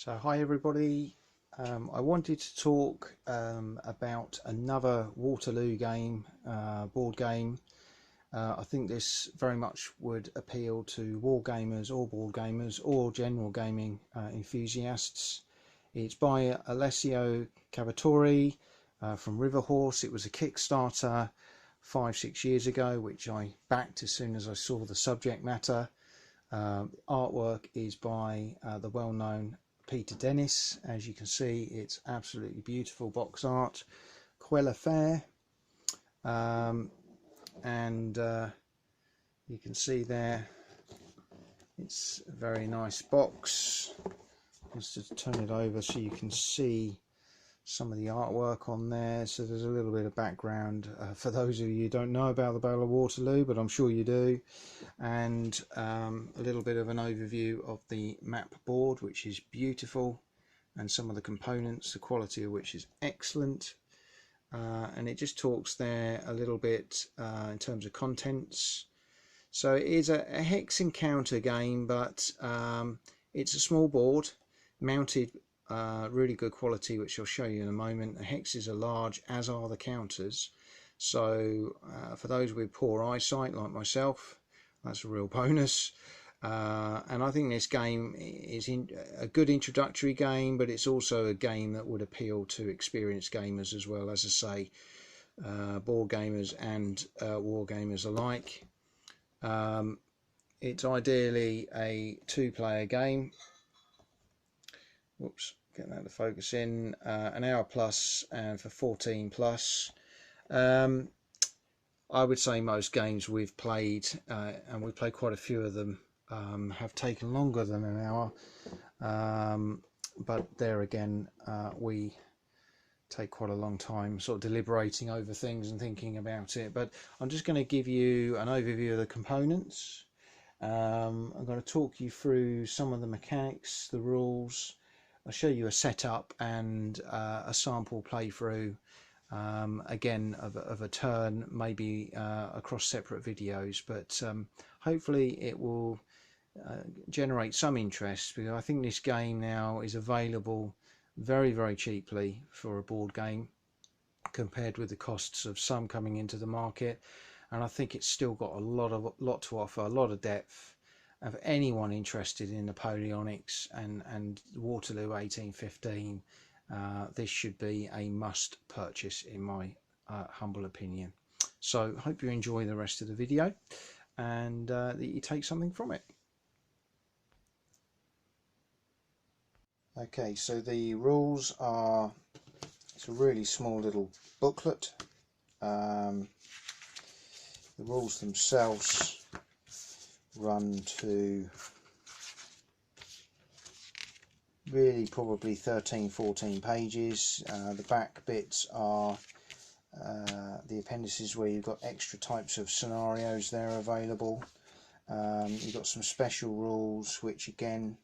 So hi everybody, I wanted to talk about another Waterloo game, board game. I think this very much would appeal to wargamers or board gamers or general gaming enthusiasts. It's by Alessio Cavatori from Riverhorse. It was a Kickstarter 5-6 years ago, which I backed as soon as I saw the subject matter. Artwork is by the well-known Peter Dennis. As you can see, it's absolutely beautiful box art. Quelle Affaire, and you can see there it's a very nice box. Just to turn it over so you can see some of the artwork on there. So there's a little bit of background for those of you who don't know about the Battle of Waterloo, but I'm sure you do, and a little bit of an overview of the map board, which is beautiful, and some of the components, the quality of which is excellent. And it just talks there a little bit in terms of contents. So it is a hex encounter game, but it's a small board mounted really good quality, which I'll show you in a moment. The hexes are large, as are the counters, so for those with poor eyesight like myself, that's a real bonus. And I think this game is a good introductory game, but it's also a game that would appeal to experienced gamers as well, as I say, board gamers and war gamers alike. It's ideally a two-player game. Whoops, get that to focus in. An hour plus, and for 14 plus. I would say most games we've played, and we've played quite a few of them, have taken longer than an hour, but there again we take quite a long time sort of deliberating over things and thinking about it. But I'm just going to give you an overview of the components. I'm going to talk you through some of the mechanics, the rules. I'll show you a setup and a sample playthrough, again of a turn, maybe across separate videos, but hopefully it will generate some interest, because I think this game now is available very cheaply for a board game compared with the costs of some coming into the market, and I think it's still got a lot to offer, a lot of depth. Of anyone interested in Napoleonics and Waterloo 1815, this should be a must purchase in my humble opinion. So hope you enjoy the rest of the video, and that you take something from it. Okay, so the rules are, it's a really small little booklet. The rules themselves run to really probably 13-14 pages. The back bits are the appendices where you've got extra types of scenarios there available. You've got some special rules which again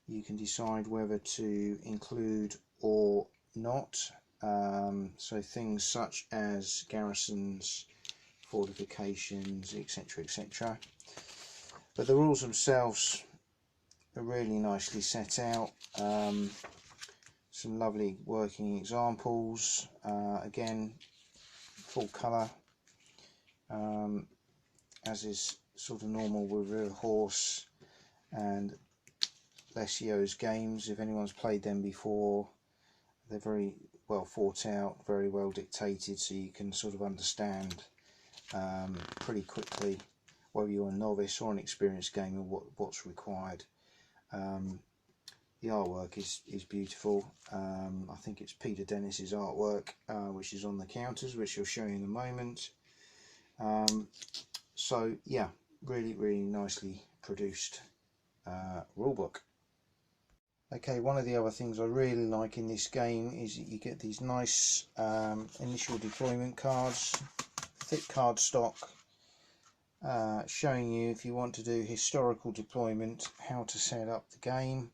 you can decide whether to include or not. So things such as garrisons, fortifications, etc, etc. But the rules themselves are really nicely set out. Some lovely working examples, again full colour, as is sort of normal with Riverhorse and Alessio's games. If anyone's played them before, they're very well thought out, very well dictated, so you can sort of understand pretty quickly whether you're a novice or an experienced gamer what's required. The artwork is beautiful. I think it's Peter Dennis's artwork, which is on the counters, which I'll show you in a moment. So yeah, really nicely produced rulebook. Okay, one of the other things I really like in this game is that you get these nice initial deployment cards, thick card stock, showing you, if you want to do historical deployment, how to set up the game.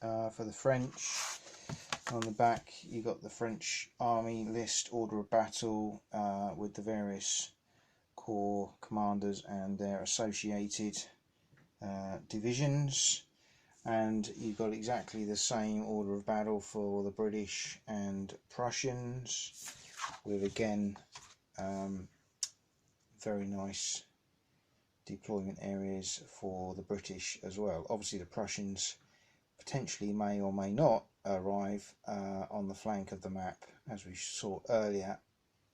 For the French, on the back you got the French army list, order of battle, with the various corps commanders and their associated divisions. and you've got exactly the same order of battle for the British and Prussians, with again very nice deployment areas for the British as well. Obviously the Prussians potentially may or may not arrive on the flank of the map, as we saw earlier,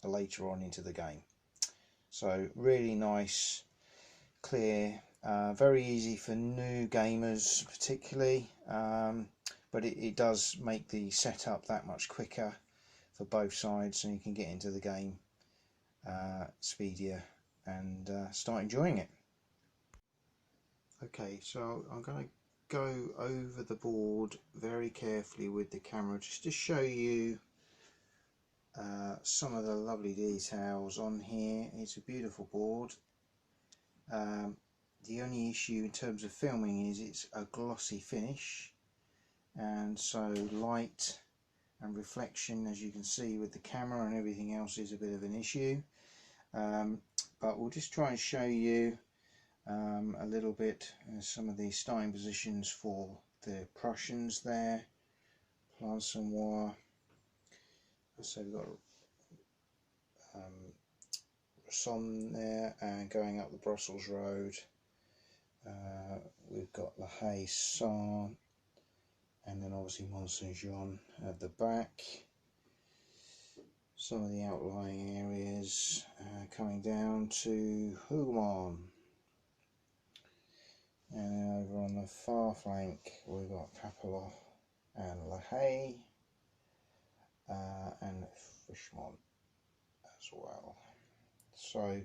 later on into the game. So really nice, clear, very easy for new gamers particularly, but it does make the setup that much quicker for both sides, and you can get into the game speedier and start enjoying it. Okay, so I'm going to go over the board very carefully with the camera just to show you some of the lovely details on here. It's a beautiful board. The only issue in terms of filming is it's a glossy finish, and so light and reflection, as you can see with the camera and everything else, is a bit of an issue, but we'll just try and show you a little bit some of the starting positions for the Prussians there. Place and War. So we've got Rosson there, and going up the Brussels Road we've got La Haye Saint, and then obviously Mont Saint Jean at the back. Some of the outlying areas coming down to Hougomont, and then over on the far flank we've got Papelot and La Haye and Frischemont as well. So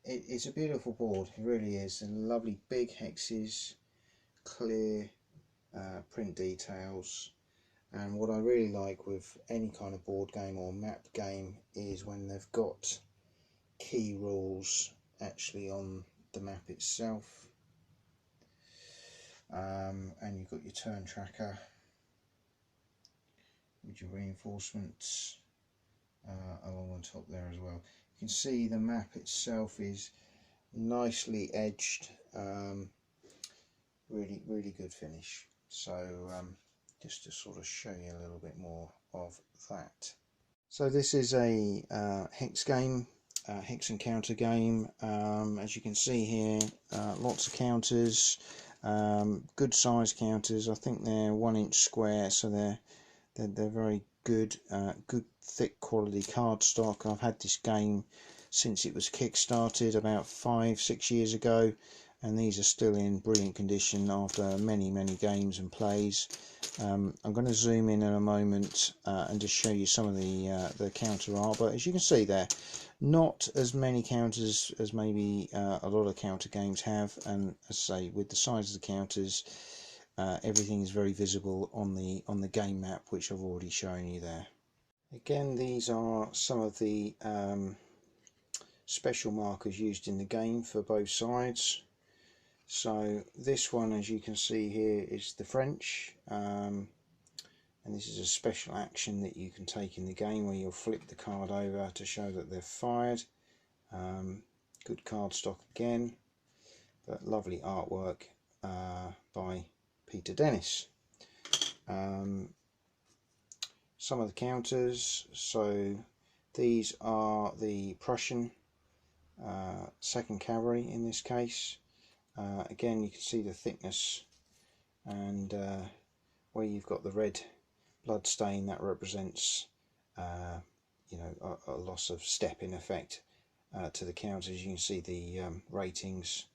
it's a beautiful board, it really is, and lovely big hexes, clear print details. And what I really like with any kind of board game or map game is when they've got key rules actually on the map itself, and you've got your turn tracker with your reinforcements along on top there as well. You can see the map itself is nicely edged, really good finish. So just to sort of show you a little bit more of that. So this is a hex game, hex and counter game. As you can see here, lots of counters, good size counters. I think they're 1 inch square, so they're very good, good thick quality cardstock. I've had this game since it was kick-started about 5-6 years ago, and these are still in brilliant condition after many games and plays. I'm going to zoom in a moment and just show you some of the counter art, but as you can see there, not as many counters as maybe a lot of counter games have, and as I say, with the size of the counters, everything is very visible on the game map, which I've already shown you there. Again, these are some of the special markers used in the game for both sides. So this one, as you can see here, is the French, and this is a special action that you can take in the game where you'll flip the card over to show that they're fired. Good cardstock again, but lovely artwork by Peter Dennis. Some of the counters, so these are the Prussian 2nd Cavalry in this case. Again, you can see the thickness, and where you've got the red blood stain, that represents you know, a loss of step in effect to the counters. You can see the ratings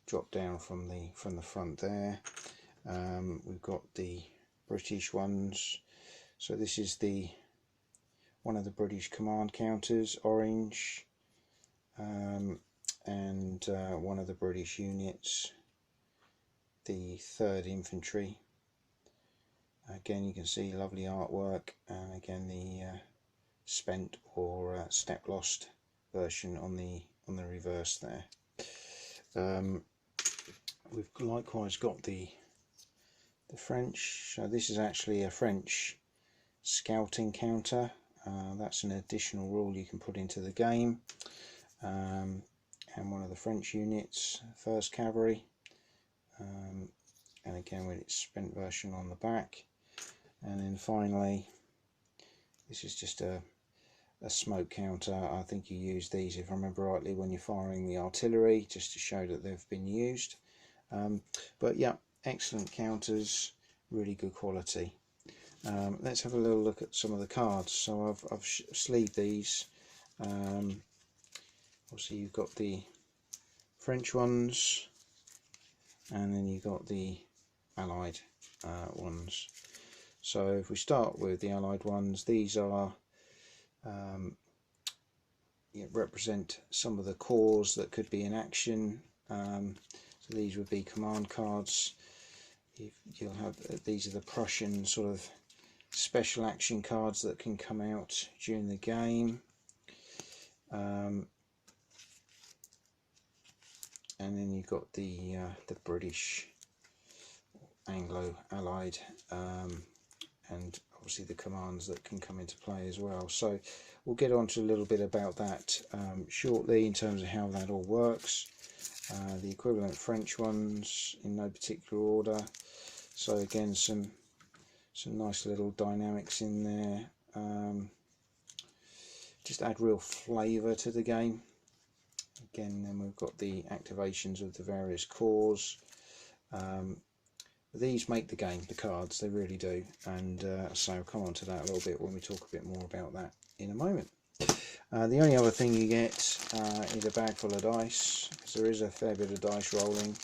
drop down from the front there. We've got the British ones. So this is one of the British command counters, orange, and one of the British units, the 3rd Infantry. Again, you can see lovely artwork, and again the spent or step lost version on the reverse there. We've likewise got the French. So this is actually a French scouting counter. That's an additional rule you can put into the game. And one of the French units, 1st Cavalry, and again with its spent version on the back. And then finally, this is just a smoke counter. I think you use these, if I remember rightly, when you're firing the artillery, just to show that they've been used. But yeah, excellent counters, really good quality. Let's have a little look at some of the cards. So I've sleeved these. Obviously you've got the French ones, and then you've got the Allied ones. So if we start with the Allied ones, these are represent some of the corps that could be in action. So these would be command cards. You'll have these are the Prussian sort of special action cards that can come out during the game. And then you've got the British, Anglo-Allied, and obviously the commands that can come into play as well. So we'll get on to a little bit about that shortly in terms of how that all works. The equivalent French ones in no particular order. So again, some nice little dynamics in there. Just add real flavour to the game. Again, then we've got the activations of the various corps. These make the game, the cards, they really do. And so I'll come on to that a little bit when we talk a bit more about that in a moment. The only other thing you get is a bag full of dice, because there is a fair bit of dice rolling.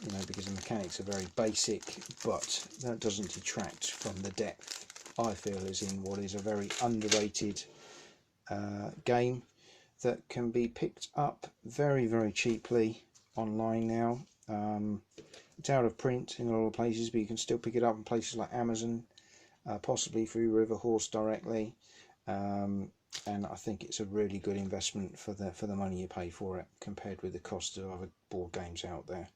You know, because the mechanics are very basic, but that doesn't detract from the depth, I feel, is in what is a very underrated game that can be picked up very, very cheaply online now. It's out of print in a lot of places, but you can still pick it up in places like Amazon, possibly through Riverhorse directly, and I think it's a really good investment for the money you pay for it, compared with the cost of other board games out there.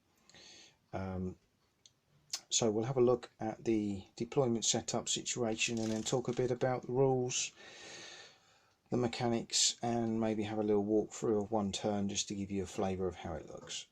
So we'll have a look at the deployment setup situation, and then talk a bit about the rules, the mechanics, and maybe have a little walkthrough of one turn just to give you a flavour of how it looks.